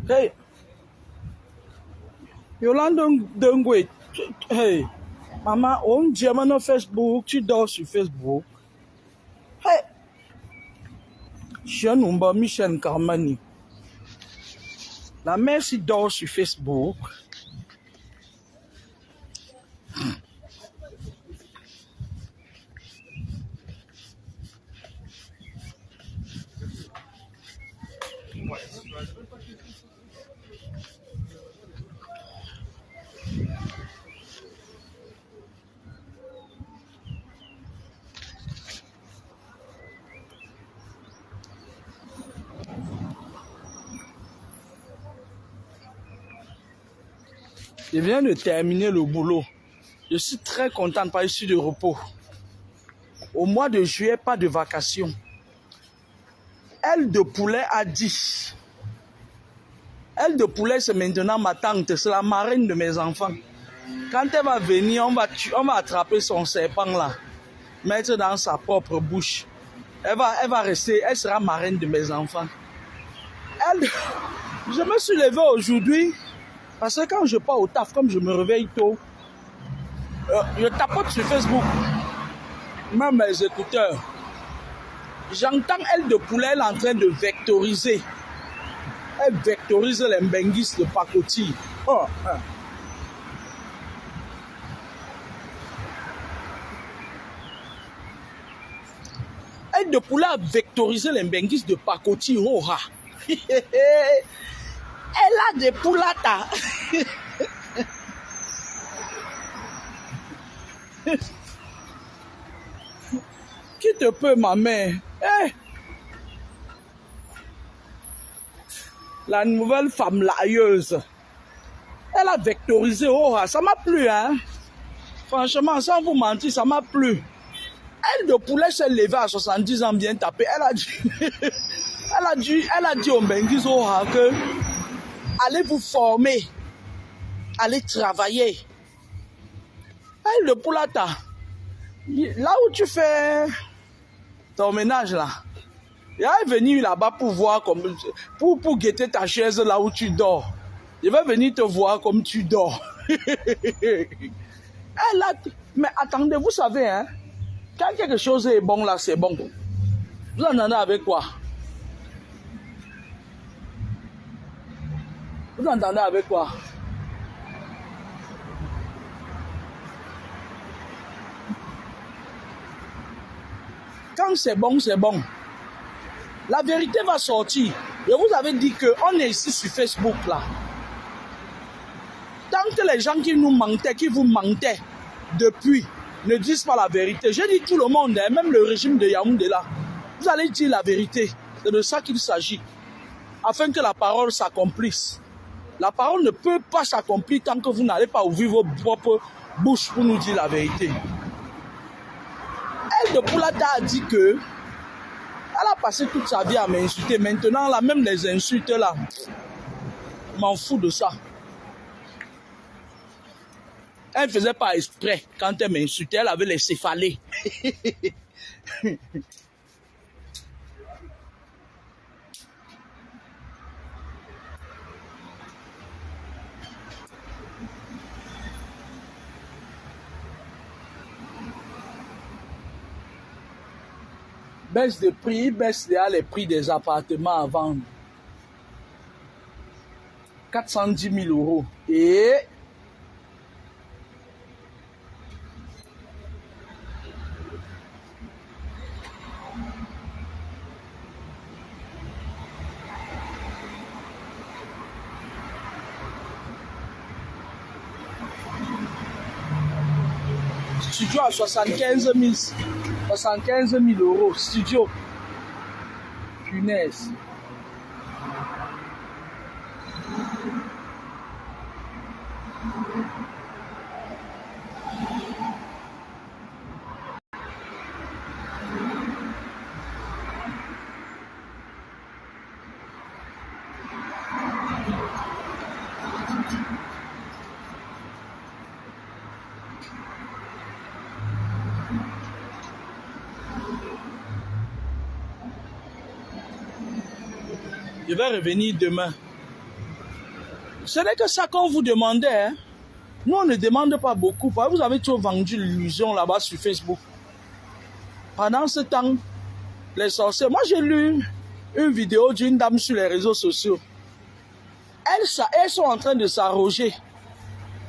Hey, Yolande Dengwe, hey, maman, on dit maintenant Facebook, tu dors sur Facebook. Hey, je nomme Michel Carmani. La mère s'y dort sur Facebook. Je viens de terminer le boulot. Je suis très content de pas ici de repos. Au mois de juillet, pas de vacations. Elle de poulet a dit. Elle de poulet, c'est maintenant ma tante. C'est la marraine de mes enfants. Quand elle va venir, on va attraper son serpent là. Mettre dans sa propre bouche. Elle va rester, elle sera marraine de mes enfants. Je me suis levé aujourd'hui. Parce que quand je pars au taf, comme je me réveille tôt, je tapote sur Facebook, même mes écouteurs. J'entends elle de poulet, elle est en train de vectoriser. Elle vectorise les mbenguis de pacotille. Oh, hein. Elle de poulet a vectorisé les mbenguis de pacotille. Oh, ah. Elle a des poulatas. Qui te peut, ma mère? Hey. La nouvelle femme laïeuse. Elle a vectorisé. Oh, ça m'a plu, hein? Franchement, sans vous mentir, ça m'a plu. Elle de poulet s'est levée à 70 ans bien tapée. Elle a dit, elle a dit au Benguis Oha que allez vous former, allez travailler. Elle de poulata, là où tu fais ton ménage là, il est venu là-bas pour voir comme, pour guetter ta chaise là où tu dors. Il va venir te voir comme tu dors. Elle a, mais attendez, vous savez, hein, quand quelque chose est bon là, c'est bon. Vous entendez avec quoi? Vous entendez avec quoi? Quand c'est bon, c'est bon. La vérité va sortir. Je vous avais dit qu'on est ici sur Facebook là. Tant que les gens qui nous mentaient, qui vous mentaient depuis, ne disent pas la vérité. J'ai dit tout le monde, hein, même le régime de Yaoundé là. Vous allez dire la vérité. C'est de ça qu'il s'agit. Afin que la parole s'accomplisse. La parole ne peut pas s'accomplir tant que vous n'allez pas ouvrir vos propres bouches pour nous dire la vérité. Elle de Poulata a dit que elle a passé toute sa vie à m'insulter. Maintenant, là, même les insultes là, je m'en fous de ça. Elle ne faisait pas exprès quand elle m'insultait, elle avait les céphalées. Baisse de prix, baisse les prix des appartements à vendre. 410 000 euros. Et studio à 75 000 euros. Studio. Punaise. Je vais revenir demain. Ce n'est que ça qu'on vous demandait. Hein. Nous, on ne demande pas beaucoup. Vous avez toujours vendu l'illusion là-bas sur Facebook. Pendant ce temps, les sorciers... Moi, j'ai lu une vidéo d'une dame sur les réseaux sociaux. Elles sont en train de s'arroger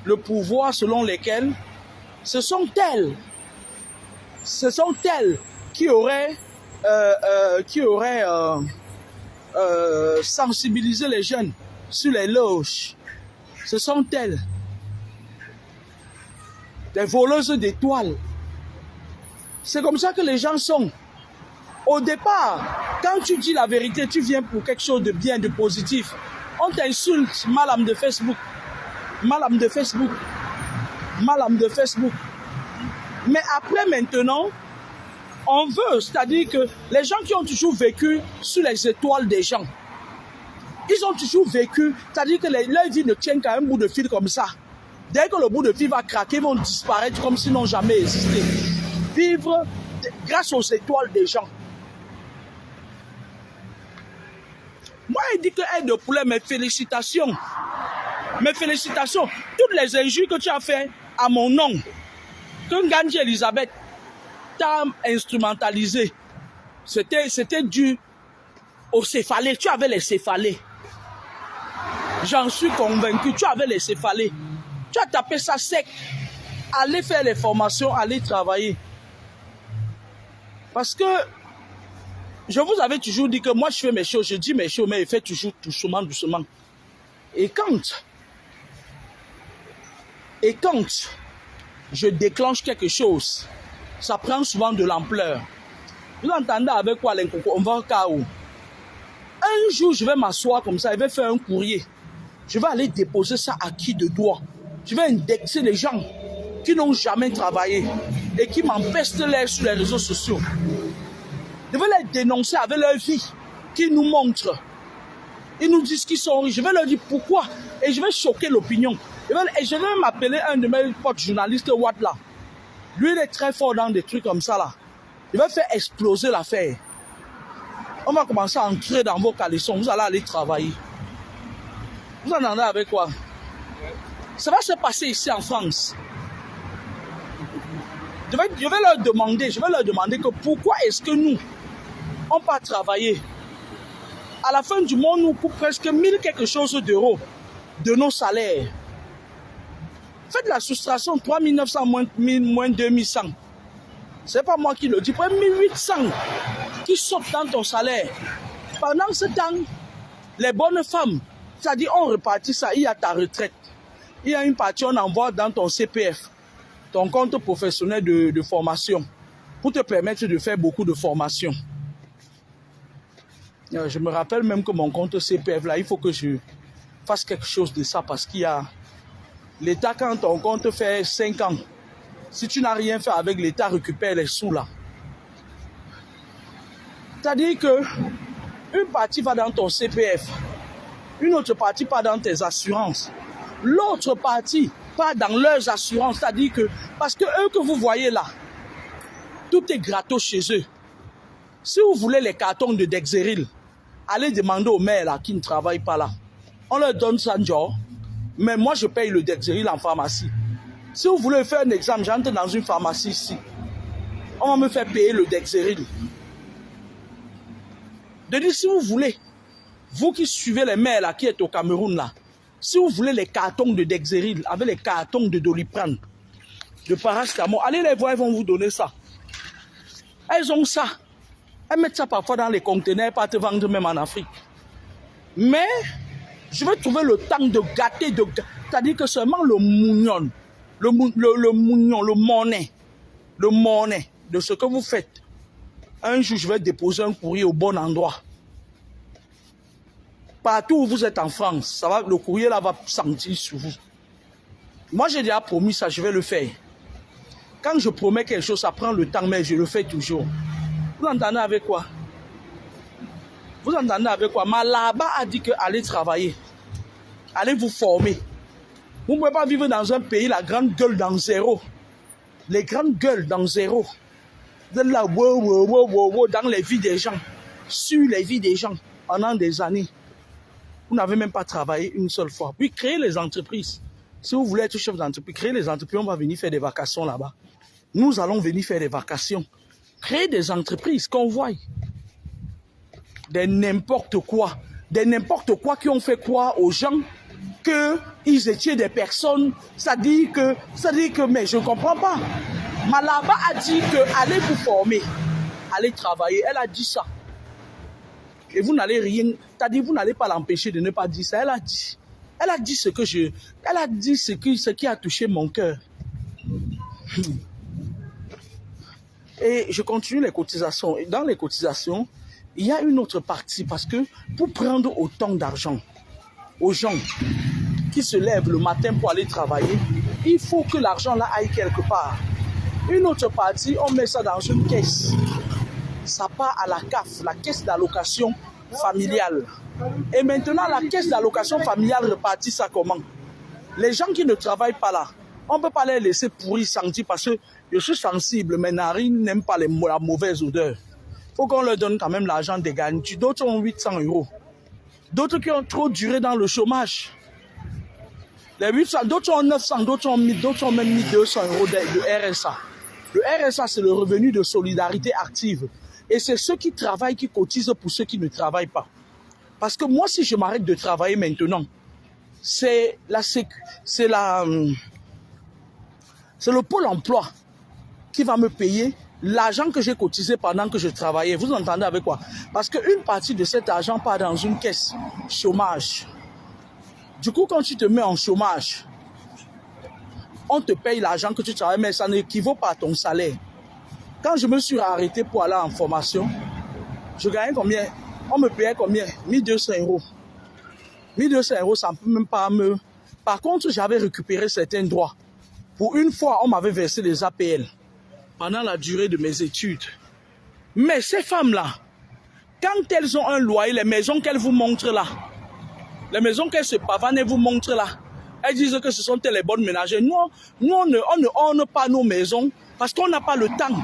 le pouvoir selon lequel ce sont elles qui auraient sensibilisé les jeunes sur les loges. Ce sont elles. Des voleuses d'étoiles. C'est comme ça que les gens sont. Au départ, quand tu dis la vérité, tu viens pour quelque chose de bien, de positif. On t'insulte, madame de Facebook. Madame de Facebook. Madame de Facebook. Mais après, maintenant, on veut, c'est-à-dire que les gens qui ont toujours vécu sur les étoiles des gens, ils ont toujours vécu, c'est-à-dire que leur vie ne tient qu'à un bout de fil comme ça. Dès que le bout de fil va craquer, ils vont disparaître comme s'ils n'ont jamais existé. Vivre grâce aux étoiles des gens. Moi, il dit que aide de poulet, mes félicitations. Mes félicitations. Toutes les injures que tu as fait à mon nom, que Ngandji Elisabeth t'a instrumentalisé, c'était dû aux céphalées. Tu avais les céphalées. J'en suis convaincu. Tu avais les céphalées. Tu as tapé ça sec. Allez faire les formations, allez travailler. Parce que je vous avais toujours dit que moi je fais mes choses, je dis mes choses, mais je fais toujours doucement, doucement. Et quand je déclenche quelque chose, ça prend souvent de l'ampleur. Vous entendez avec quoi l'incoco? On va au chaos. Un jour, je vais m'asseoir comme ça, je vais faire un courrier. Je vais aller déposer ça à qui de droit. Je vais indexer les gens qui n'ont jamais travaillé et qui m'empestent l'air sur les réseaux sociaux. Je vais les dénoncer avec leur vie, qui nous montrent. Ils nous disent qu'ils sont riches. Je vais leur dire pourquoi. Et je vais choquer l'opinion. Et je vais m'appeler un de mes potes journalistes, Watt là. Lui, il est très fort dans des trucs comme ça là. Il va faire exploser l'affaire. On va commencer à entrer dans vos caleçons. Vous allez aller travailler. Vous en entendez avec quoi? Ça va se passer ici en France. Je vais leur demander que pourquoi est-ce que nous, on ne peut pas travailler. À la fin du mois, nous coupons presque 1000 quelque chose d'euros de nos salaires. Faites la soustraction, 3900 moins 2100. Ce n'est pas moi qui le dis. Prenez 1800 qui sautent dans ton salaire. Pendant ce temps, les bonnes femmes, c'est-à-dire on repartit ça, il y a ta retraite. Il y a une partie, on envoie dans ton CPF, ton compte professionnel de formation, pour te permettre de faire beaucoup de formations. Je me rappelle même que mon compte CPF, là, il faut que je fasse quelque chose de ça parce qu'il y a l'État, quand ton compte fait 5 ans, si tu n'as rien fait avec l'État, récupère les sous là. C'est-à-dire que une partie va dans ton CPF, une autre partie part dans tes assurances, l'autre partie part dans leurs assurances, c'est-à-dire que, parce que eux que vous voyez là, tout est gratos chez eux. Si vous voulez les cartons de Dexeril, allez demander aux maires là qui ne travaillent pas là. On leur donne ça, genre, mais moi je paye le Dexeril en pharmacie. Si vous voulez faire un examen, j'entre dans une pharmacie ici. On va me faire payer le Dexeril. De dire, si vous voulez, vous qui suivez les maires là, qui êtes au Cameroun là, si vous voulez les cartons de Dexeril, avec les cartons de Doliprane, de paracétamol, allez les voir, ils vont vous donner ça. Elles ont ça. Elles mettent ça parfois dans les conteneurs, pas te vendre même en Afrique. Mais, je vais trouver le temps de gâter, c'est-à-dire que seulement le mougnon, le monnaie de ce que vous faites. Un jour, je vais déposer un courrier au bon endroit. Partout où vous êtes en France, ça va, le courrier là va sentir sur vous. Moi, j'ai déjà promis ça, je vais le faire. Quand je promets quelque chose, ça prend le temps, mais je le fais toujours. Vous entendez avec quoi? Vous entendez avec quoi? Malaba a dit que allez travailler. Allez vous former. Vous ne pouvez pas vivre dans un pays, la grande gueule dans zéro. Les grandes gueules dans zéro. Vous êtes là, dans les vies des gens. Sur les vies des gens pendant des années. Vous n'avez même pas travaillé une seule fois. Puis créez les entreprises. Si vous voulez être chef d'entreprise, créez les entreprises, on va venir faire des vacations là-bas. Nous allons venir faire des vacations. Créez des entreprises qu'on voie. Des n'importe quoi. Des n'importe quoi qui ont fait croire aux gens qu'ils étaient des personnes. Ça dit que, mais je ne comprends pas. Malaba a dit que allez vous former, allez travailler. Elle a dit ça. Et vous n'allez rien, c'est-à-dire vous n'allez pas l'empêcher de ne pas dire ça. Elle a dit ce qui a touché mon cœur. Et je continue les cotisations. Et dans les cotisations, il y a une autre partie parce que pour prendre autant d'argent aux gens qui se lèvent le matin pour aller travailler, il faut que l'argent là aille quelque part. Une autre partie, on met ça dans une caisse. Ça part à la CAF, la caisse d'allocation familiale. Et maintenant, la caisse d'allocation familiale repartit ça comment? Les gens qui ne travaillent pas là, on ne peut pas les laisser pourrir sentir parce que je suis sensible, mes narines n'aiment pas la mauvaise odeur. Il faut qu'on leur donne quand même l'argent des garnitures. D'autres ont 800 €. D'autres qui ont trop duré dans le chômage. Les 800, d'autres ont 900, d'autres ont 1000, d'autres ont même 1200 € de RSA. Le RSA, c'est le revenu de solidarité active. Et c'est ceux qui travaillent qui cotisent pour ceux qui ne travaillent pas. Parce que moi, si je m'arrête de travailler maintenant, c'est le pôle emploi qui va me payer l'argent que j'ai cotisé pendant que je travaillais. Vous entendez avec quoi? Parce qu'une partie de cet argent part dans une caisse chômage. Du coup, quand tu te mets en chômage, on te paye l'argent que tu travailles, mais ça n'équivaut pas à ton salaire. Quand je me suis arrêté pour aller en formation, je gagnais combien? On me payait combien? 1200 €. 1200 €, ça ne peut même pas me... Par contre, j'avais récupéré certains droits. Pour une fois, on m'avait versé les APL pendant la durée de mes études. Mais ces femmes-là, quand elles ont un loyer, les maisons qu'elles vous montrent là, les maisons qu'elles se pavanent et vous montrent là, elles disent que ce sont les bonnes ménagères. Nous on ne orne pas nos maisons parce qu'on n'a pas le temps.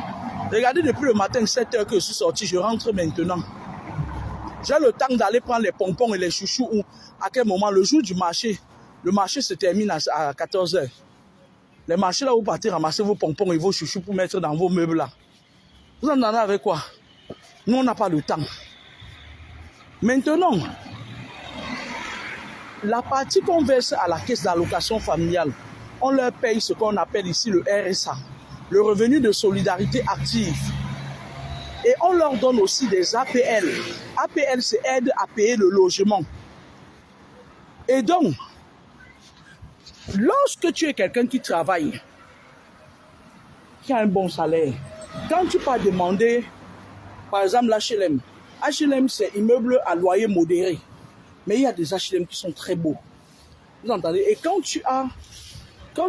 Regardez, depuis le matin, 7 h que je suis sorti, je rentre maintenant. J'ai le temps d'aller prendre les pompons et les chouchous. Ou à quel moment? Le jour du marché. Le marché se termine à 14 h. Les marchés là, vous partez ramasser vos pompons et vos chouchous pour mettre dans vos meubles là. Vous en avez avec quoi? Nous, on n'a pas le temps. Maintenant, la partie qu'on verse à la caisse d'allocation familiale, on leur paye ce qu'on appelle ici le RSA, le revenu de solidarité active. Et on leur donne aussi des APL. APL, c'est aide à payer le logement. Et donc, lorsque tu es quelqu'un qui travaille, qui a un bon salaire, quand tu peux demander, par exemple, l'HLM. HLM, c'est immeuble à loyer modéré. Mais il y a des HLM qui sont très beaux. Vous entendez? Et quand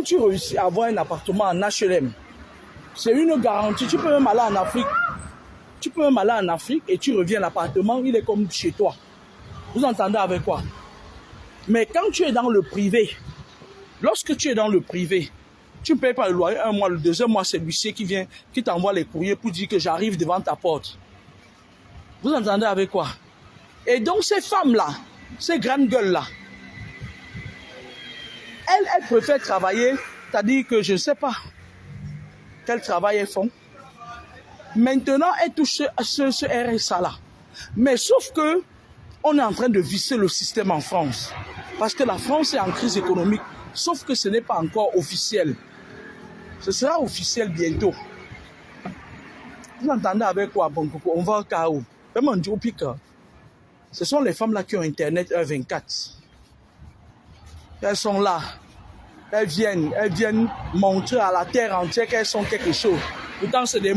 tu réussis à avoir un appartement en HLM, c'est une garantie. Tu peux même aller en Afrique. Tu peux même aller en Afrique et tu reviens à l'appartement, il est comme chez toi. Vous entendez avec quoi? Mais quand tu es dans le privé, lorsque tu es dans le privé, tu ne payes pas le loyer un mois, le deuxième mois, c'est l'huissier qui vient, qui t'envoie les courriers pour dire que j'arrive devant ta porte. Vous entendez avec quoi? Et donc ces femmes-là, ces grandes gueules-là, elles préfèrent travailler, c'est-à-dire que je ne sais pas quel travail elles font. Maintenant, elles touchent ce RSA-là. Mais sauf que on est en train de visser le système en France. Parce que la France est en crise économique. Sauf que ce n'est pas encore officiel. Ce sera officiel bientôt. Vous entendez avec quoi? Bon, on va au chaos. Même on dit au pic. Ce sont les femmes là qui ont Internet H24. Elles sont là. Elles viennent montrer à la terre entière qu'elles sont quelque chose. Pourtant, c'est des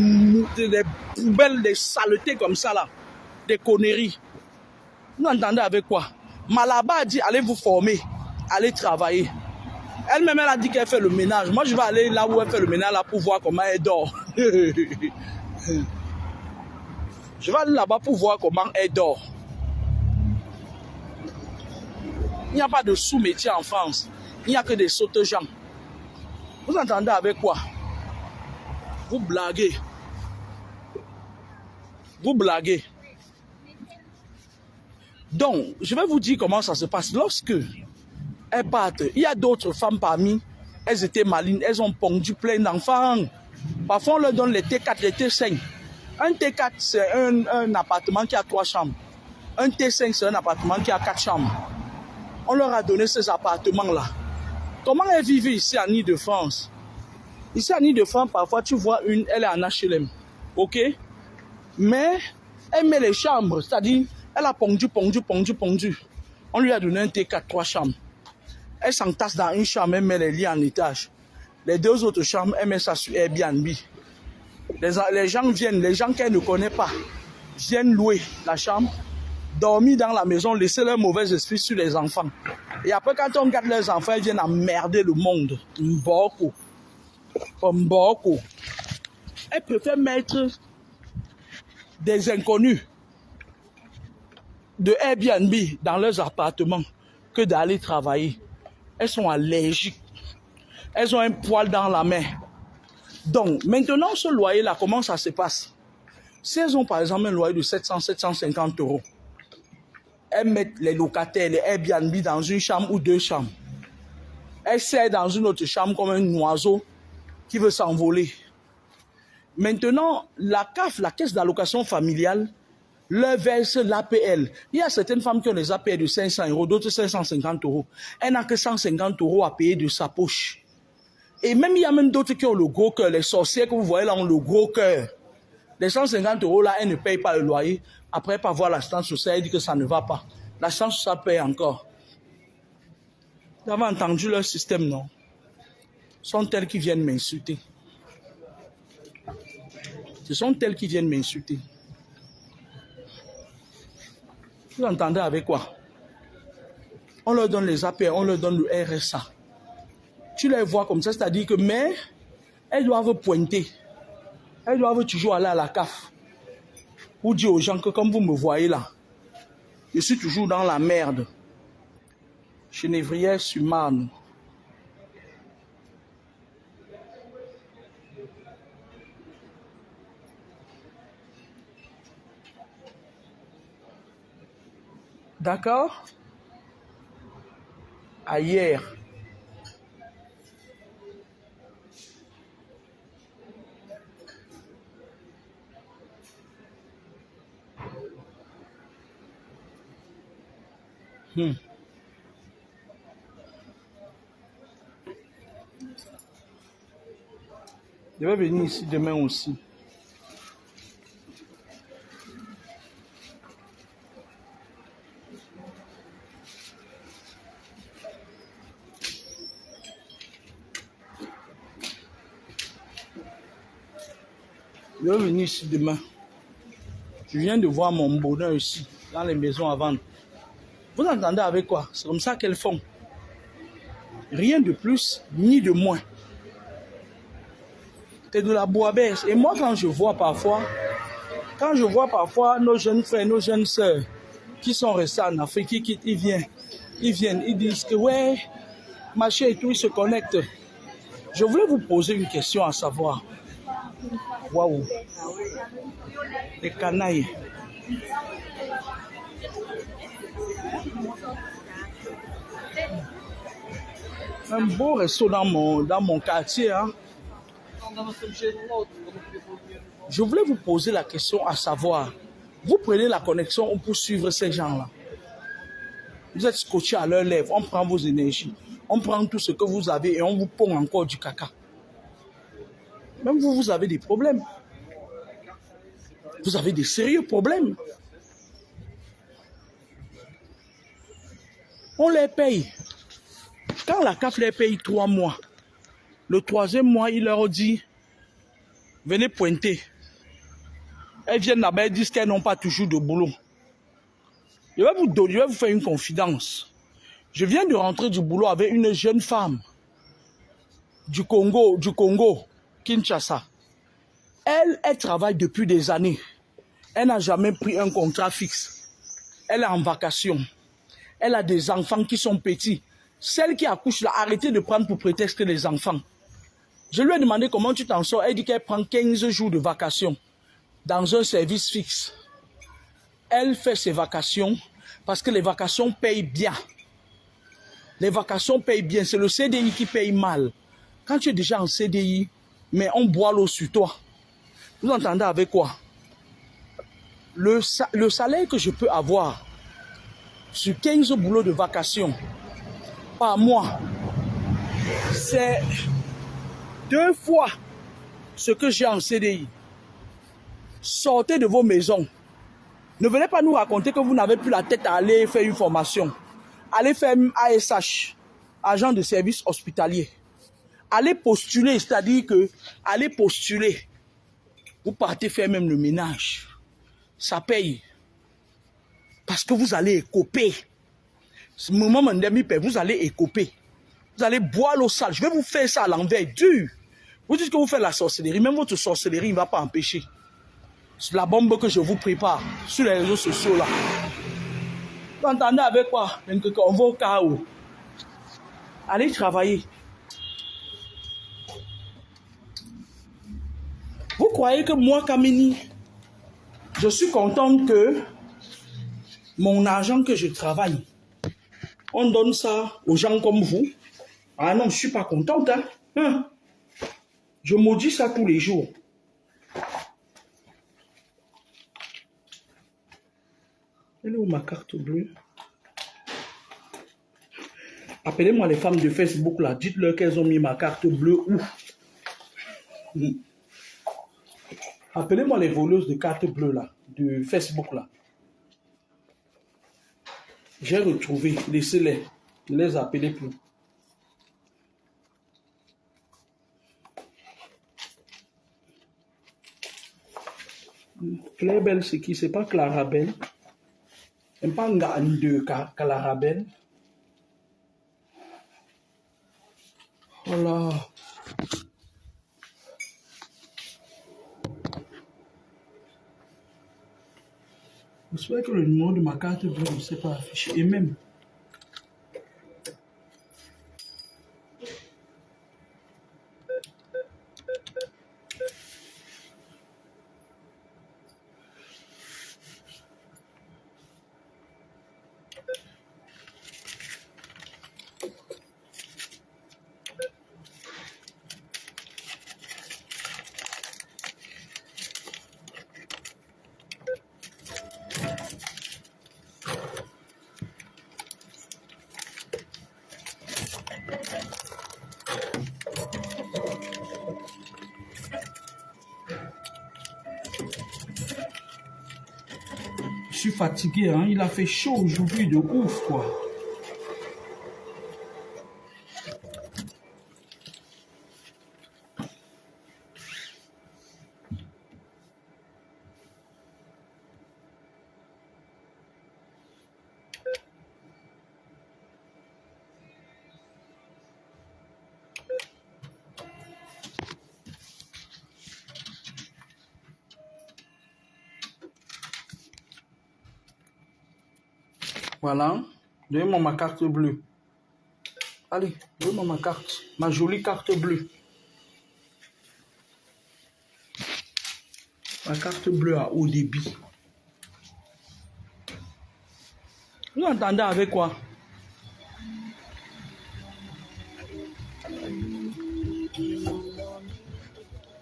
poubelles, des saletés comme ça là. Des conneries. Vous entendez avec quoi? Malaba a dit, allez vous former, allez travailler. Elle-même, elle a dit qu'elle fait le ménage. Moi, je vais aller là où elle fait le ménage là pour voir comment elle dort. Je vais aller là-bas pour voir comment elle dort. Il n'y a pas de sous-métier en France. Il n'y a que des saute-gens. Vous entendez avec quoi? Vous blaguez. Vous blaguez. Donc, je vais vous dire comment ça se passe. Lorsque elles partent, il y a d'autres femmes parmi, elles étaient malines, elles ont pondu plein d'enfants. Parfois, on leur donne les T4, les T5. Un T4, c'est un appartement qui a 3 chambres. Un T5, c'est un appartement qui a 4 chambres. On leur a donné ces appartements-là. Comment elles vivent ici en Ile-de-France? Ici en Ile-de-France, parfois, tu vois une, elle est en HLM. OK? Mais elle met les chambres, c'est-à-dire, elle a pondu. On lui a donné un T4, 3 chambres. Elle s'entasse dans une chambre, elle met les lits en étage. Les 2 autres chambres, elle met ça sur Airbnb. Les gens viennent, les gens qu'elle ne connaît pas, viennent louer la chambre, dormir dans la maison, laisser leur mauvais esprit sur les enfants. Et après, quand on garde leurs enfants, ils viennent emmerder le monde. Mboko. Elle préfère mettre des inconnus de Airbnb dans leurs appartements que d'aller travailler. Elles sont allergiques. Elles ont un poil dans la main. Donc, maintenant, ce loyer-là, comment ça se passe? Si elles ont par exemple un loyer de 700-750 €, elles mettent les locataires, les Airbnb dans une chambre ou 2 chambres. Elles serrent dans une autre chambre comme un oiseau qui veut s'envoler. Maintenant, la CAF, la caisse d'allocation familiale, leur verse l'APL. Il y a certaines femmes qui ont des APL de 500 €, d'autres 550 €. Elle n'a que 150 € à payer de sa poche. Et même, il y a même d'autres qui ont le gros cœur. Les sorcières que vous voyez là ont le gros cœur. Les 150 € là, elles ne payent pas le loyer. Après, pas voir l'assistance sociale, elle dit que ça ne va pas. L'assistance sociale paye encore. Vous avez entendu leur système, non? Sont elles qui viennent m'insulter. Ce sont elles qui viennent m'insulter. Vous entendez avec quoi? On leur donne les APR, on leur donne le RSA. Tu les vois comme ça, c'est-à-dire que, mais elles doivent pointer. Elles doivent toujours aller à la CAF. Pour dire aux gens que comme vous me voyez là, je suis toujours dans la merde. Genévrières-sur-Marne. D'accord? À hier. Je vais venir ici demain aussi. Je vais venir ici demain. Je viens de voir mon bonheur ici, dans les maisons à vendre. Vous entendez avec quoi? C'est comme ça qu'elles font. Rien de plus, ni de moins. C'est de la bouillabaisse. Et moi, quand je vois parfois nos jeunes frères, nos jeunes sœurs qui sont restés en Afrique, ils viennent, ils disent que ouais, machin et tout, ils se connectent. Je voulais vous poser une question à savoir. Waouh, les canailles. Un beau resto dans mon quartier. Hein. Je voulais vous poser la question à savoir, vous prenez la connexion pour suivre ces gens-là. Vous êtes scotché à leurs lèvres, on prend vos énergies, on prend tout ce que vous avez et on vous pond encore du caca. Même vous avez des problèmes. Vous avez des sérieux problèmes. On les paye. Quand la CAF les paye 3 mois, le 3e mois, il leur dit, venez pointer. Elles viennent là-bas, elles disent qu'elles n'ont pas toujours de boulot. Je vais vous faire une confidence. Je viens de rentrer du boulot avec une jeune femme du Congo, Kinshasa. Elle travaille depuis des années. Elle n'a jamais pris un contrat fixe. Elle est en vacation. Elle a des enfants qui sont petits. Celle qui accouche là, arrêtez de prendre pour prétexte les enfants. Je lui ai demandé comment tu t'en sors. Elle dit qu'elle prend 15 jours de vacation dans un service fixe. Elle fait ses vacations. Parce que les vacations payent bien. Les vacations payent bien. C'est le CDI qui paye mal. Quand tu es déjà en CDI, mais on boit l'eau sur toi. Vous entendez avec quoi? Le salaire que je peux avoir sur 15 boulots de vacations par mois, c'est 2 fois ce que j'ai en CDI. Sortez de vos maisons. Ne venez pas nous raconter que vous n'avez plus la tête à aller faire une formation. Allez faire ASH, agent de service hospitalier. Allez postuler, c'est-à-dire que allez postuler. Vous partez faire même le ménage. Ça paye. Parce que vous allez écoper. Ce moment, vous allez écoper. Vous allez boire l'eau sale. Je vais vous faire ça à l'envers, dur. Vous dites que vous faites la sorcellerie. Même votre sorcellerie ne va pas empêcher. C'est la bombe que je vous prépare sur les réseaux sociaux là. Vous entendez avec quoi? On va au chaos. Allez travailler. Vous croyez que moi, Kamini, je suis contente que mon argent que je travaille, on donne ça aux gens comme vous? Ah non, je ne suis pas contente. Hein? Je maudis ça tous les jours. Elle est où ma carte bleue? Appelez-moi les femmes de Facebook là. Dites-leur qu'elles ont mis ma carte bleue où? Appelez-moi les voleuses de carte bleue là, de Facebook là. J'ai retrouvé. Laissez-les. Ne les appelez plus. Claire Belle, c'est qui? C'est pas Clara Belle. C'est pas Ngani de Clara Belle. Voilà. J'espère que le numéro de ma carte bleue ne s'est pas affiché. Et même. Je suis fatigué, hein? Il a fait chaud aujourd'hui de ouf, quoi. Voilà. Donnez-moi ma carte bleue. Allez, donnez-moi ma carte. Ma jolie carte bleue. Ma carte bleue à haut débit. Vous entendez avec quoi?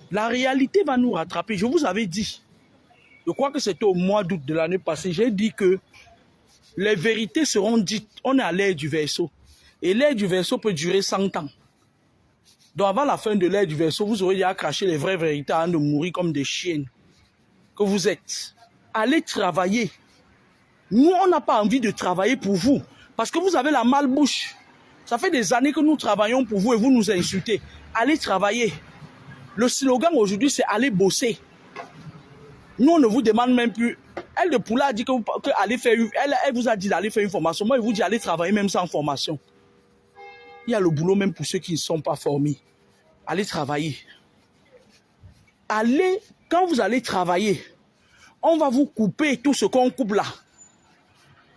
La réalité va nous rattraper. Je vous avais dit. Je crois que c'était au mois d'août de l'année passée. J'ai dit que les vérités seront dites. On est à l'ère du Verseau. Et l'ère du Verseau peut durer 100 ans. Donc avant la fin de l'ère du Verseau, vous aurez déjà craché les vraies vérités avant de mourir comme des chiennes que vous êtes. Allez travailler. Nous, on n'a pas envie de travailler pour vous. Parce que vous avez la malbouche. Ça fait des années que nous travaillons pour vous et vous nous insultez. Allez travailler. Le slogan aujourd'hui, c'est aller bosser. Nous, on ne vous demande même plus. Elle de Poula a dit que allez faire elle vous a dit d'aller faire une formation. Moi, je vous dis allez travailler même sans formation. Il y a le boulot même pour ceux qui ne sont pas formés. Allez travailler. Allez, quand vous allez travailler, on va vous couper tout ce qu'on coupe là.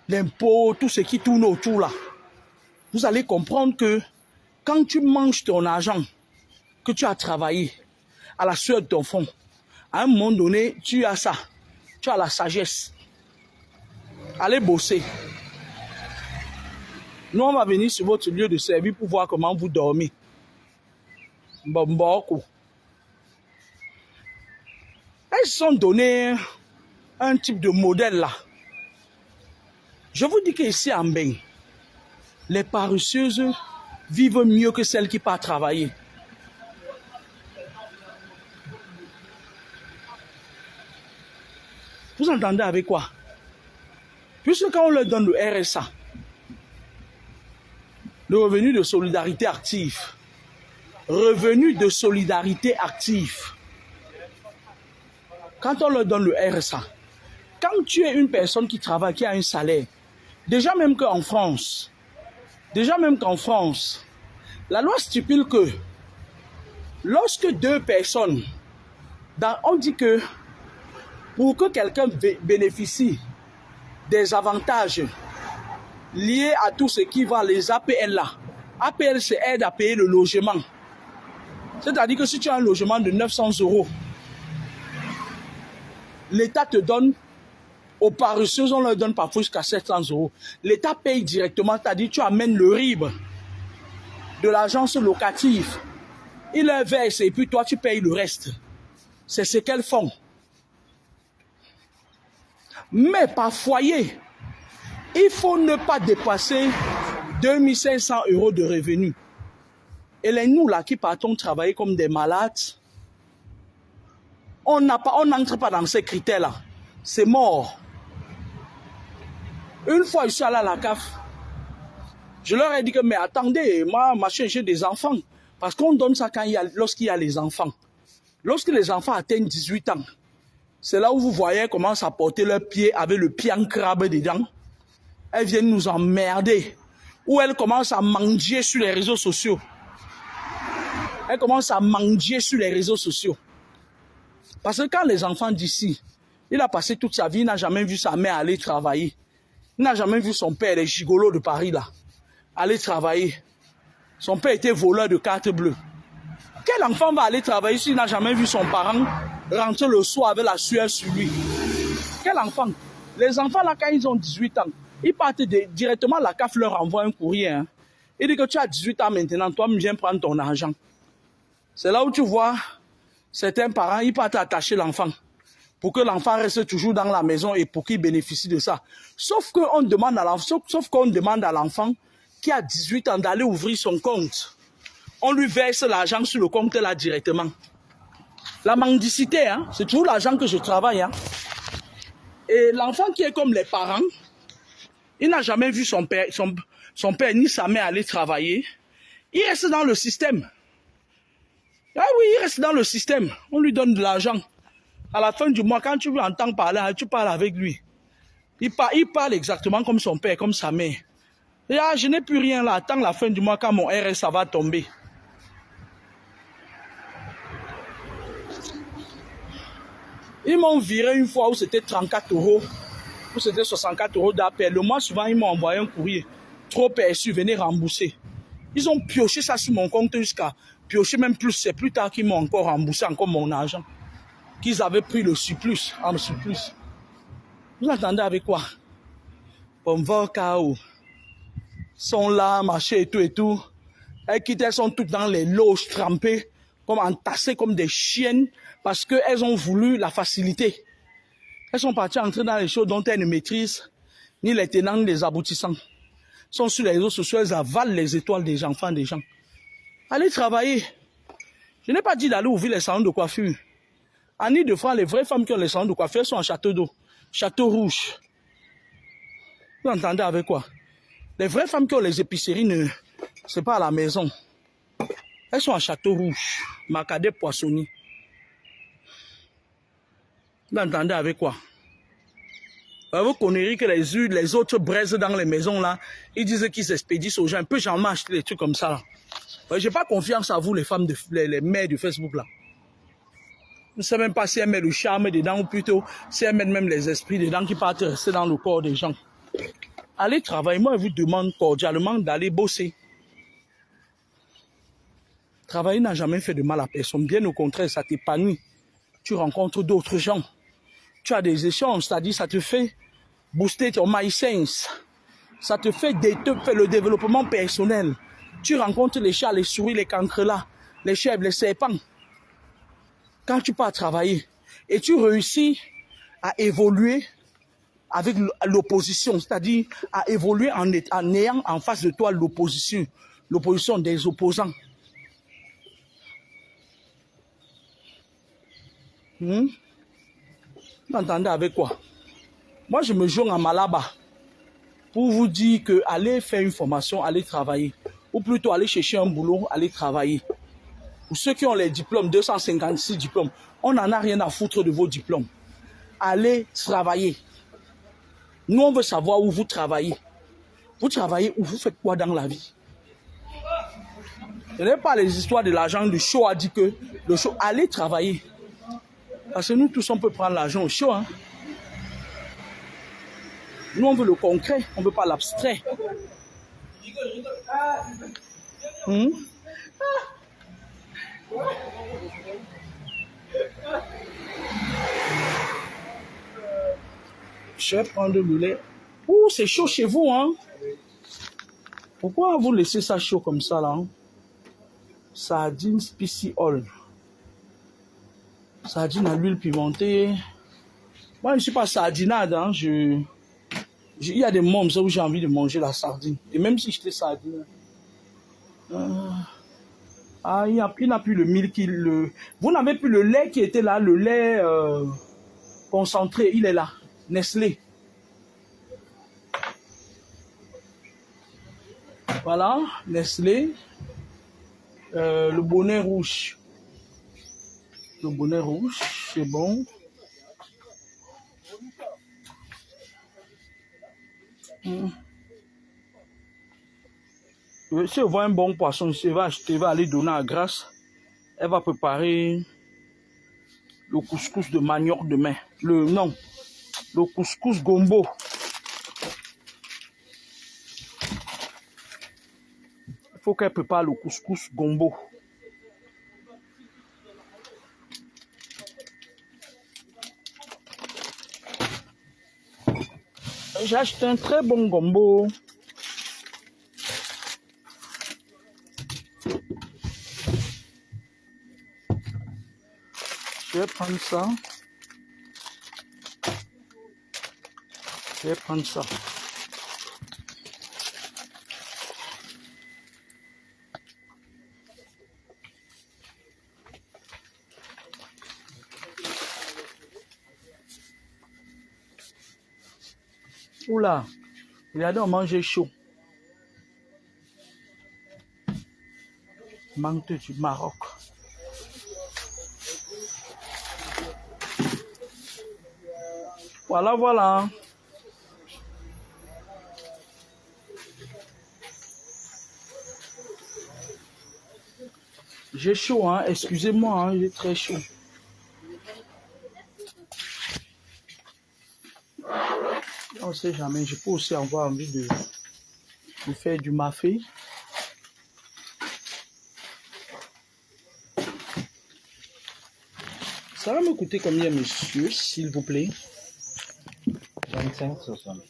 L'impôt, tout ce qui tourne autour là. Vous allez comprendre que quand tu manges ton argent, que tu as travaillé à la sueur de ton front, à un moment donné, tu as ça. Tu as la sagesse. Allez bosser. Nous, on va venir sur votre lieu de service pour voir comment vous dormez. Bomboko. Elles se sont donné un type de modèle là. Je vous dis qu'ici en Bain, les paresseuses vivent mieux que celles qui partent travailler. Vous entendez avec quoi? Puisque quand on leur donne le RSA, le revenu de solidarité active, quand on leur donne le RSA, quand tu es une personne qui travaille, qui a un salaire, déjà même qu'en France, la loi stipule que lorsque deux personnes, on dit que pour que quelqu'un bénéficie des avantages liés à tout ce qui va les APL là, APL c'est aide à payer le logement. C'est-à-dire que si tu as un logement de 900 €, l'État te donne, aux paresseuses, on leur donne parfois jusqu'à 700 €. L'État paye directement, c'est-à-dire tu amènes le RIB de l'agence locative. Il leur verse et puis toi tu payes le reste. C'est ce qu'elles font. Mais par foyer, il faut ne pas dépasser 2500 € de revenus. Et les nous là qui partons travailler comme des malades, on n'entre pas dans ces critères-là. C'est mort. Une fois je suis allé à la CAF, je leur ai dit que mais attendez, moi j'ai des enfants. Parce qu'on donne ça lorsqu'il y a les enfants. Lorsque les enfants atteignent 18 ans, c'est là où vous voyez elles commencent à porter leurs pieds avec le pied en crabe dedans. Elles viennent nous emmerder. Ou elles commencent à manger sur les réseaux sociaux. Parce que quand les enfants d'ici, il a passé toute sa vie, il n'a jamais vu sa mère aller travailler. Il n'a jamais vu son père, les gigolos de Paris là, aller travailler. Son père était voleur de cartes bleues. Quel enfant va aller travailler s'il n'a jamais vu son parent rentrer le soir avec la sueur sur lui? Quel enfant? Les enfants là, quand ils ont 18 ans, ils partent directement, la CAF leur envoie un courrier. Hein. Il dit que tu as 18 ans maintenant, toi, viens prendre ton argent. C'est là où tu vois certains parents, ils partent attacher l'enfant pour que l'enfant reste toujours dans la maison et pour qu'il bénéficie de ça. Sauf qu'on demande à l'enfant qui a 18 ans d'aller ouvrir son compte. On lui verse l'argent sur le compte là directement. La mendicité, hein, c'est toujours l'argent que je travaille. Hein. Et l'enfant qui est comme les parents, il n'a jamais vu son père ni sa mère aller travailler. Il reste dans le système. Ah oui, il reste dans le système. On lui donne de l'argent. À la fin du mois, quand tu veux entendre parler, tu parles avec lui. Il parle exactement comme son père, comme sa mère. Et ah, je n'ai plus rien là. Attends la fin du mois quand mon RSA va tomber. Ils m'ont viré une fois où c'était 34 €, où c'était 64 € d'appel. Le mois suivant, ils m'ont envoyé un courrier. Trop perçu, venez rembourser. Ils ont pioché ça sur mon compte jusqu'à piocher même plus. C'est plus tard qu'ils m'ont encore remboursé encore mon argent. Qu'ils avaient pris le surplus, en surplus. Vous entendez avec quoi? Pour voir KO. Sont là, marché et tout. Elles sont toutes dans les loges trempées, comme entassées comme des chiennes, parce qu'elles ont voulu la facilité. Elles sont parties entrer dans les choses dont elles ne maîtrisent ni les tenants ni les aboutissants. Elles sont sur les réseaux sociaux, elles avalent les étoiles des enfants des gens. Allez travailler. Je n'ai pas dit d'aller ouvrir les salons de coiffure. En Ile-de-France, les vraies femmes qui ont les salons de coiffure sont à Château d'Eau, Château Rouge. Vous entendez avec quoi? Les vraies femmes qui ont les épiceries, c'est pas à la maison. Elles sont à Château Rouge, Macadé Poissonnier. Vous entendez avec quoi? Vous connaissez que les autres braisent dans les maisons là, ils disent qu'ils expédient aux gens. Un peu j'en marche des trucs comme ça là. J'ai pas confiance à vous les femmes, les mères de Facebook là. Je ne sais même pas si elles mettent le charme dedans ou plutôt si elles mettent même les esprits dedans qui partent rester dans le corps des gens. Allez travailler, moi je vous demande cordialement d'aller bosser. Travailler n'a jamais fait de mal à personne, bien au contraire, ça t'épanouit. Tu rencontres d'autres gens. Tu as des échanges, c'est-à-dire ça te fait booster ton my sense. Ça te fait le développement personnel. Tu rencontres les chats, les souris, les cancrelats, les chèvres, les serpents. Quand tu pars travailler et tu réussis à évoluer avec l'opposition, c'est-à-dire à évoluer en ayant en face de toi l'opposition des opposants. Vous entendez avec quoi? Moi, je me joins à Malaba pour vous dire que allez faire une formation, allez travailler. Ou plutôt aller chercher un boulot, aller travailler. Pour ceux qui ont les diplômes, 256 diplômes, on n'en a rien à foutre de vos diplômes. Allez travailler. Nous, on veut savoir où vous travaillez. Vous travaillez où? Vous faites quoi dans la vie? Ce n'est pas les histoires de l'argent. Le show a dit que le show, allez travailler. Parce que nous tous, on peut prendre l'argent au show. Hein. Nous, on veut le concret. On ne veut pas l'abstrait. Je vais prendre le lait. Ouh, c'est chaud chez vous, hein? Pourquoi vous laissez ça chaud comme ça, là? Hein? Sardines spicy oil. Sardines à l'huile pimentée. Moi, je ne suis pas sardinade, hein? Il y a des moments où j'ai envie de manger la sardine. Et même si j'étais sardine. Il n'a plus le milk. Vous n'avez plus le lait qui était là, le lait concentré. Il est là. Nestlé. Voilà, Nestlé. Le bonnet rouge. Le bonnet rouge, c'est bon. Si elle voit un bon poisson, elle va acheter, elle va aller donner à Grâce. Elle va préparer le couscous de manioc demain. Le couscous gombo. Il faut qu'elle prépare le couscous gombo. J'ai acheté un très bon gombo. Je vais prendre ça. Je vais prendre ça. Oula, regardez, on mange chaud. Menthe du Maroc. Voilà, voilà. J'ai chaud, hein. Excusez-moi, hein. J'ai très chaud. On ne sait jamais. Je peux aussi avoir envie de faire du mafé. Ça va me coûter combien, monsieur, s'il vous plaît? 25,60.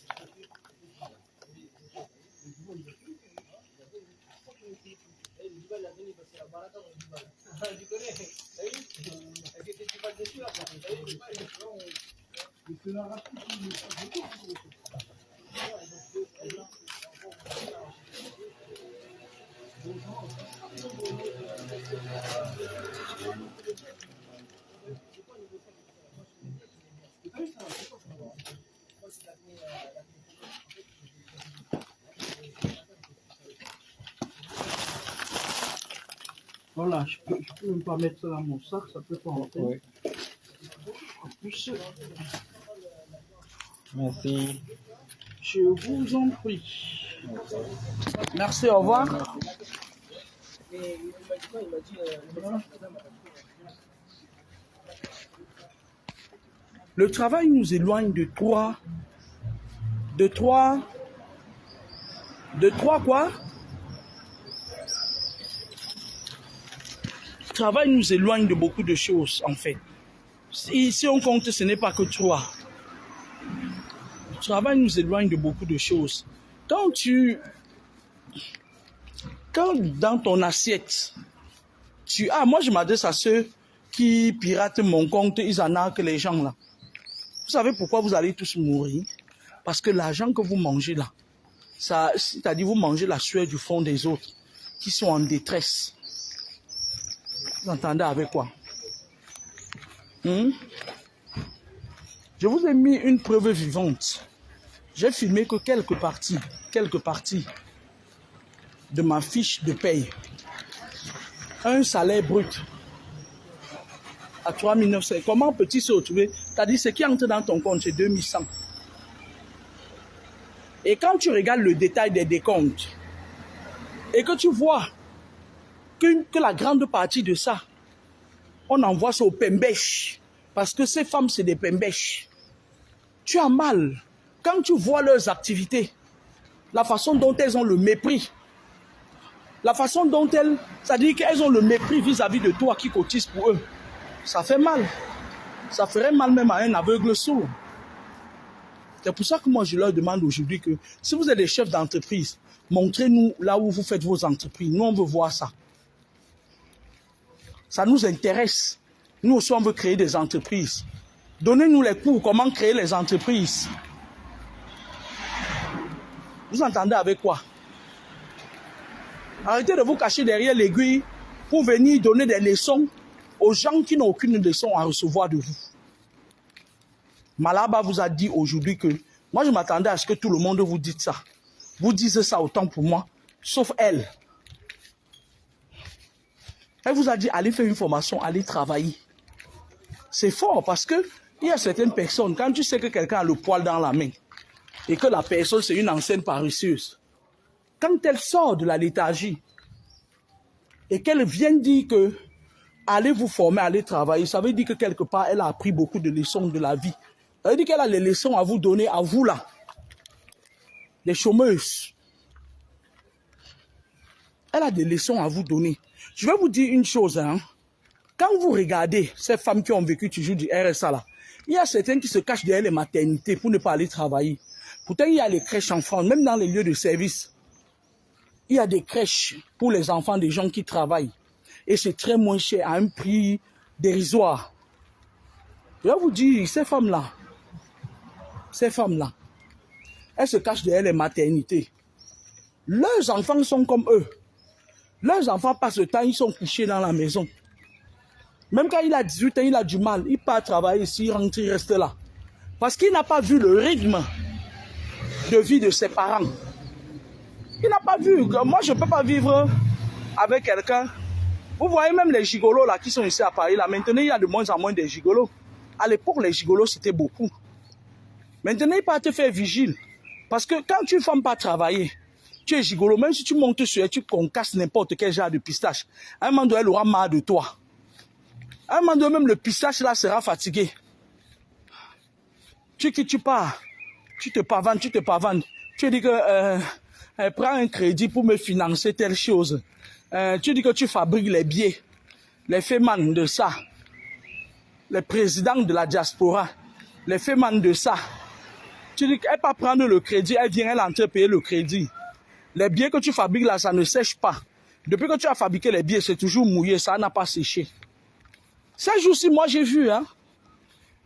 Voilà, je peux même pas mettre ça dans mon sac, ça peut pas rentrer. Oui. En plus, Merci. je vous en prie. Merci, au revoir. Le travail nous éloigne de trois quoi? Le travail nous éloigne de beaucoup de choses, en fait. Si on compte, ce n'est pas que trois. Le travail nous éloigne de beaucoup de choses. Quand dans ton assiette, moi je m'adresse à ceux qui piratent mon compte, ils en arquent les gens là. Vous savez pourquoi vous allez tous mourir? Parce que l'argent que vous mangez là, c'est-à-dire vous mangez la sueur du fond des autres qui sont en détresse. Vous entendez avec quoi? Je vous ai mis une preuve vivante. J'ai filmé que quelques parties de ma fiche de paye. Un salaire brut à 3 900. Comment peut-il se retrouver? C'est-à-dire ce qui entre dans ton compte, c'est 2100. Et quand tu regardes le détail des décomptes et que tu vois que la grande partie de ça, on envoie ça aux pembèches. Parce que ces femmes, c'est des pembèches. Tu as mal. Quand tu vois leurs activités, la façon dont elles ont le mépris, la façon dont elles, c'est-à-dire qu'elles ont le mépris vis-à-vis de toi qui cotise pour eux, ça fait mal. Ça ferait mal même à un aveugle sourd. C'est pour ça que moi je leur demande aujourd'hui que si vous êtes des chefs d'entreprise, montrez-nous là où vous faites vos entreprises. Nous on veut voir ça. Ça nous intéresse. Nous aussi on veut créer des entreprises. Donnez-nous les cours, comment créer les entreprises. Vous entendez avec quoi? Arrêtez de vous cacher derrière l'aiguille pour venir donner des leçons aux gens qui n'ont aucune leçon à recevoir de vous. Malaba vous a dit aujourd'hui que moi je m'attendais à ce que tout le monde vous dise ça. Vous dites ça autant pour moi, sauf elle. Elle vous a dit allez faire une formation, allez travailler. C'est fort parce que il y a certaines personnes, quand tu sais que quelqu'un a le poil dans la main et que la personne c'est une ancienne paresseuse, quand elle sort de la léthargie et qu'elle vient dire que allez vous former, allez travailler, ça veut dire que quelque part elle a appris beaucoup de leçons de la vie. Ça veut dire qu'elle a les leçons à vous donner, à vous là, les chômeuses. Elle a des leçons à vous donner. Je vais vous dire une chose, hein. Quand vous regardez ces femmes qui ont vécu toujours du RSA là, il y a certaines qui se cachent derrière les maternités pour ne pas aller travailler. Pourtant, il y a les crèches en France, même dans les lieux de service. Il y a des crèches pour les enfants des gens qui travaillent. Et c'est très moins cher, à un prix dérisoire. Je vais vous dire, ces femmes-là, elles se cachent derrière les maternités. Leurs enfants sont comme eux. Leurs enfants passent le temps, ils sont couchés dans la maison. Même quand il a 18 ans, il a du mal. Il part travailler ici, il rentre, il reste là. Parce qu'il n'a pas vu le rythme de vie de ses parents. Il n'a pas vu. Moi, je ne peux pas vivre avec quelqu'un. Vous voyez même les gigolos là qui sont ici à Paris. Là, maintenant, il y a de moins en moins de gigolos. À l'époque, les gigolos, c'était beaucoup. Maintenant, il part te faire vigile. Parce que quand tu ne fais pas travailler, tu es gigolo. Même si tu montes sur elle, tu concasses n'importe quel genre de pistache. À un moment donné, elle aura marre de toi. À un moment donné, même le pistache là sera fatigué. Tu pars. Tu te pavanes. Tu dis que prends un crédit pour me financer telle chose. Tu dis que tu fabriques les billets. Les fémans de ça. Les présidents de la diaspora. Les fémans de ça. Tu dis qu'elle va prendre le crédit, elle vient, elle entre payer le crédit. Les billets que tu fabriques là, ça ne sèche pas. Depuis que tu as fabriqué les billets, c'est toujours mouillé, ça n'a pas séché. Ces jours-ci, moi j'ai vu, hein.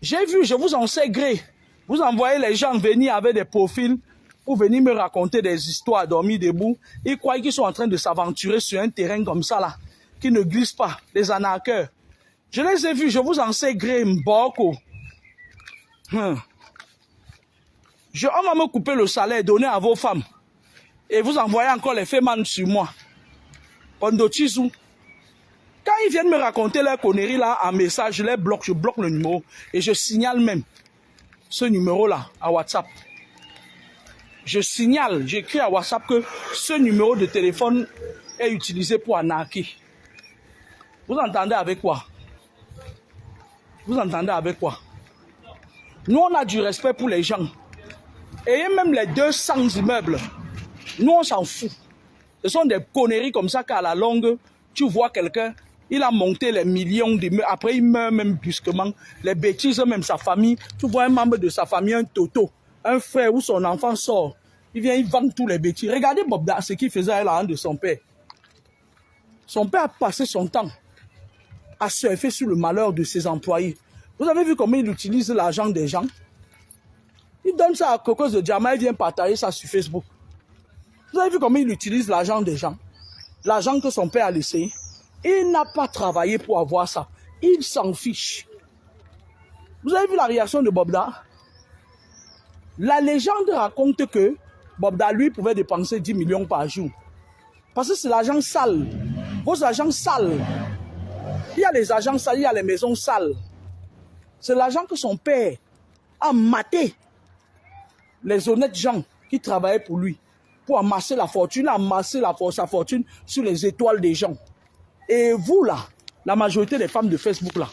J'ai vu, je vous en sais gré. Vous envoyez les gens venir avec des profils pour venir me raconter des histoires dormir debout. Ils croient qu'ils sont en train de s'aventurer sur un terrain comme ça là, qui ne glisse pas, les arnaqueurs. Je les ai vus, je vous en sais gré, mboko. On va me couper le salaire donné à vos femmes. Et vous envoyez encore les fémans sur moi. Pondotizou. Quand ils viennent me raconter leurs conneries là en message, je les bloque, je bloque le numéro. Et je signale même ce numéro là à WhatsApp. Je signale, j'écris à WhatsApp que ce numéro de téléphone est utilisé pour arnaquer. Vous entendez avec quoi? Vous entendez avec quoi? Nous on a du respect pour les gens. Et même les 200 immeubles, nous on s'en fout. Ce sont des conneries comme ça qu'à la longue, tu vois quelqu'un, il a monté les millions d'immeubles, après il meurt même brusquement, les bêtises, même sa famille, tu vois un membre de sa famille, un toto, un frère où son enfant sort, Il vient, il vend tous les bêtises. Regardez Bobda, ce qu'il faisait à la hand de son père. Son père a passé son temps à surfer sur le malheur de ses employés. Vous avez vu comment il utilise l'argent des gens? Il donne ça à Cocos de Diamant, il vient partager ça sur Facebook. Vous avez vu comment il utilise l'argent des gens? L'argent que son père a laissé. Il n'a pas travaillé pour avoir ça. Il s'en fiche. Vous avez vu la réaction de Bobda? La légende raconte que Bobda, lui, pouvait dépenser 10 millions par jour. Parce que c'est l'argent sale. Vos agents sales. Il y a les agents sales, il y a les maisons sales. C'est l'argent que son père a maté les honnêtes gens qui travaillaient pour lui. Pour amasser la fortune, sa fortune sur les étoiles des gens. Et vous là, la majorité des femmes de Facebook là,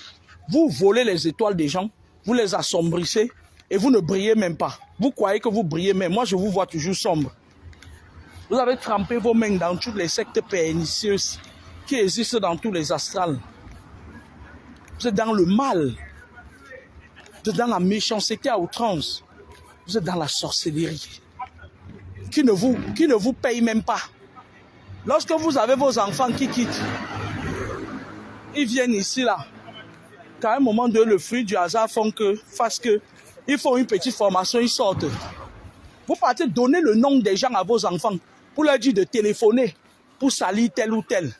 vous volez les étoiles des gens, vous les assombrissez et vous ne brillez même pas. Vous croyez que vous brillez, mais moi je vous vois toujours sombre. Vous avez trempé vos mains dans toutes les sectes pernicieuses qui existent dans tous les astrales. Vous êtes dans le mal. Vous êtes dans la méchanceté à outrance. Vous êtes dans la sorcellerie. Qui ne vous paye même pas. Lorsque vous avez vos enfants qui quittent, ils viennent ici là. Qu'à un moment donné, le fruit du hasard fasse que ils font une petite formation, ils sortent. Vous partez donner le nom des gens à vos enfants pour leur dire de téléphoner pour salir tel ou tel.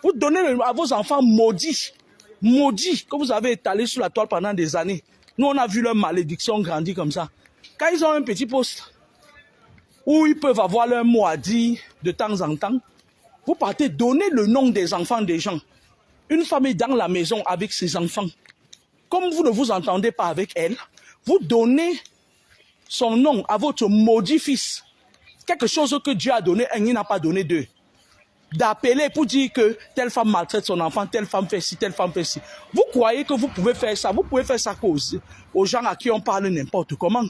Vous donnez à vos enfants maudits que vous avez étalés sur la toile pendant des années. Nous, on a vu leur malédiction grandir comme ça. Quand ils ont un petit poste où ils peuvent avoir leur mot à dire de temps en temps, vous partez donner le nom des enfants des gens. Une femme est dans la maison avec ses enfants. Comme vous ne vous entendez pas avec elle, vous donnez son nom à votre maudit fils. Quelque chose que Dieu a donné, il n'a pas donné deux. D'appeler pour dire que telle femme maltraite son enfant, telle femme fait ci, telle femme fait ci. Vous croyez que vous pouvez faire ça? Vous pouvez faire ça aux gens à qui on parle n'importe comment.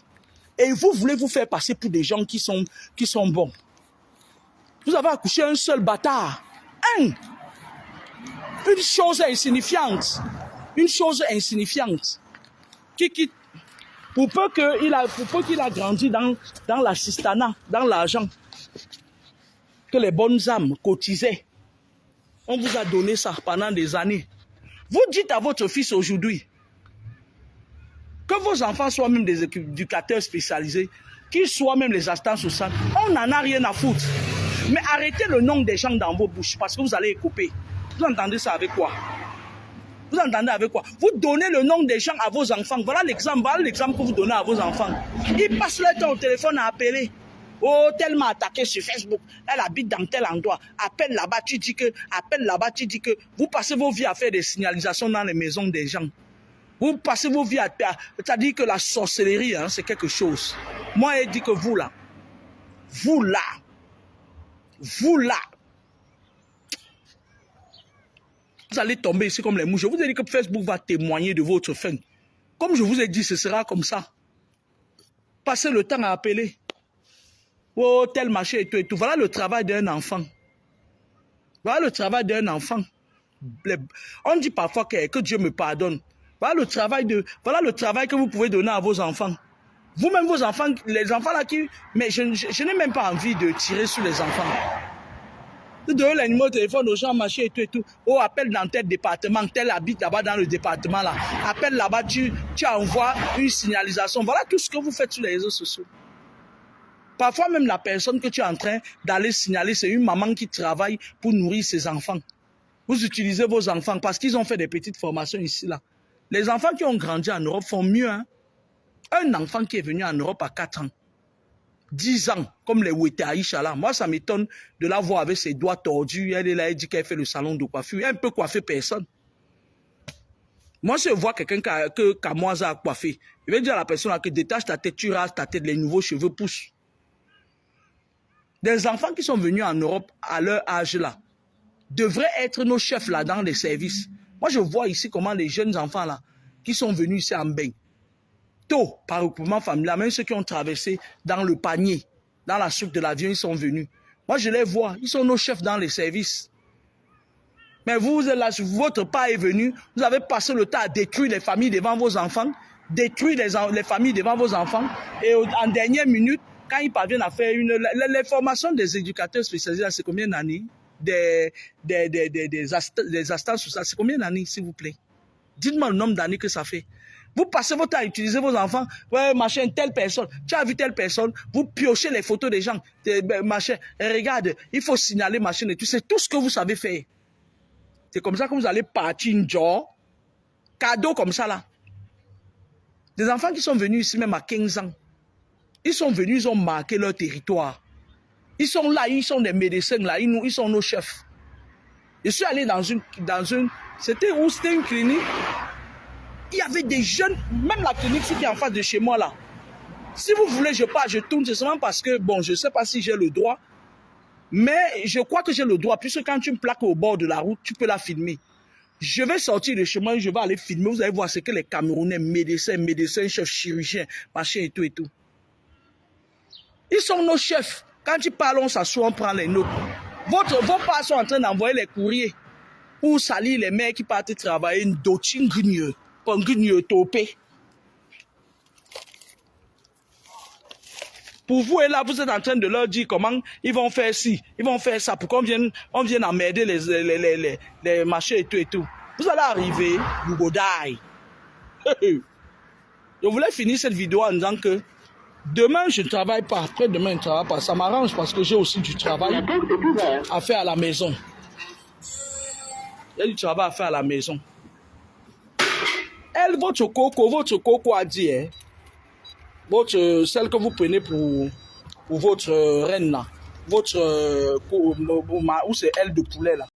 Et vous voulez vous faire passer pour des gens qui sont bons. Vous avez accouché un seul bâtard. Une chose insignifiante. Une chose insignifiante. Pour peu qu'il a grandi dans l'assistanat, dans l'argent, que les bonnes âmes cotisaient. On vous a donné ça pendant des années. Vous dites à votre fils aujourd'hui que vos enfants soient même des éducateurs spécialisés, qu'ils soient même les assistants sociaux. On n'en a rien à foutre. Mais arrêtez le nom des gens dans vos bouches parce que vous allez couper. Vous entendez ça avec quoi? Vous entendez avec quoi? Vous donnez le nom des gens à vos enfants. Voilà l'exemple que vous donnez à vos enfants. Ils passent leur temps au téléphone à appeler. Oh, tellement attaqué sur Facebook. Elle habite dans tel endroit. Appelle là-bas, tu dis que. Appelle là-bas, tu dis que. Vous passez vos vies à faire des signalisations dans les maisons des gens. Vous passez vos vies à... C'est-à-dire que la sorcellerie, hein, c'est quelque chose. Moi, je dis que vous là, vous allez tomber ici comme les mouches. Je vous ai dit que Facebook va témoigner de votre fin. Comme je vous ai dit, ce sera comme ça. Passez le temps à appeler. Oh, tel machin et tout et tout. Voilà le travail d'un enfant. Voilà le travail d'un enfant. On dit parfois que Dieu me pardonne. Voilà le travail que vous pouvez donner à vos enfants. Vous-même, vos enfants, les enfants là qui... Mais je n'ai même pas envie de tirer sur les enfants. De donner les numéros de téléphone aux gens, machin et tout et tout. Oh, appelle dans tel département, tel habite là-bas dans le département là. Appelle là-bas, tu envoies une signalisation. Voilà tout ce que vous faites sur les réseaux sociaux. Parfois même la personne que tu es en train d'aller signaler, c'est une maman qui travaille pour nourrir ses enfants. Vous utilisez vos enfants parce qu'ils ont fait des petites formations ici là. Les enfants qui ont grandi en Europe font mieux. Hein? Un enfant qui est venu en Europe à 4 ans, 10 ans, comme les Wete Aïcha là. Moi, ça m'étonne de la voir avec ses doigts tordus. Elle est là, elle dit qu'elle fait le salon de coiffure. Elle ne peut coiffer personne. Moi, si je vois quelqu'un que Kamoisa a coiffé, je vais dire à la personne là que détache ta tête, tu rases ta tête, les nouveaux cheveux poussent. Des enfants qui sont venus en Europe à leur âge là devraient être nos chefs là dans les services. Moi, je vois ici comment les jeunes enfants là qui sont venus ici en bain, tôt par regroupement familial, même ceux qui ont traversé dans le panier, dans la soupe de l'avion, ils sont venus. Moi, je les vois, ils sont nos chefs dans les services. Mais vous êtes là, votre pas est venu, vous avez passé le temps à détruire les familles devant vos enfants, détruire les familles devant vos enfants, et en dernière minute, quand ils parviennent à faire les formations des éducateurs spécialisés, c'est combien d'années? Des assistances sociales, c'est combien d'années, s'il vous plaît? Dites-moi le nombre d'années que ça fait. Vous passez votre temps à utiliser vos enfants, ouais, machin, telle personne, tu as vu telle personne, vous piochez les photos des gens, machin, et regarde, il faut signaler, machin et tout, c'est tout ce que vous savez faire. C'est comme ça que vous allez partir une job, cadeau comme ça là. Des enfants qui sont venus ici même à 15 ans, ils sont venus, ils ont marqué leur territoire. Ils sont là, ils sont des médecins là, ils sont nos chefs. Je suis allé dans une c'était où? C'était une clinique. Il y avait des jeunes, même la clinique qui est en face de chez moi là. Si vous voulez, je pars, je tourne, c'est seulement parce que, bon, je ne sais pas si j'ai le droit, mais je crois que j'ai le droit, puisque quand tu me plaques au bord de la route, tu peux la filmer. Je vais sortir de chez moi, je vais aller filmer, vous allez voir ce que les Camerounais, médecins, chefs, chirurgiens, machin et tout et tout. Ils sont nos chefs. Quand ils parlent, on s'assoit, on prend les notes. Vos parents sont en train d'envoyer les courriers pour salir les mecs qui partent travailler une dotin guigneux. Pour vous, et là, vous êtes en train de leur dire comment ils vont faire ci, ils vont faire ça, pour qu'on vienne emmerder les marchés et tout et tout. Vous allez arriver, you go die. Je voulais finir cette vidéo en disant que demain, je ne travaille pas, après-demain, je ne travaille pas. Ça m'arrange parce que j'ai aussi du travail à faire à la maison. Il y a du travail à faire à la maison. Elle, votre coco a dit, hein, celle que vous prenez pour votre reine là, ou c'est aile de poulet là.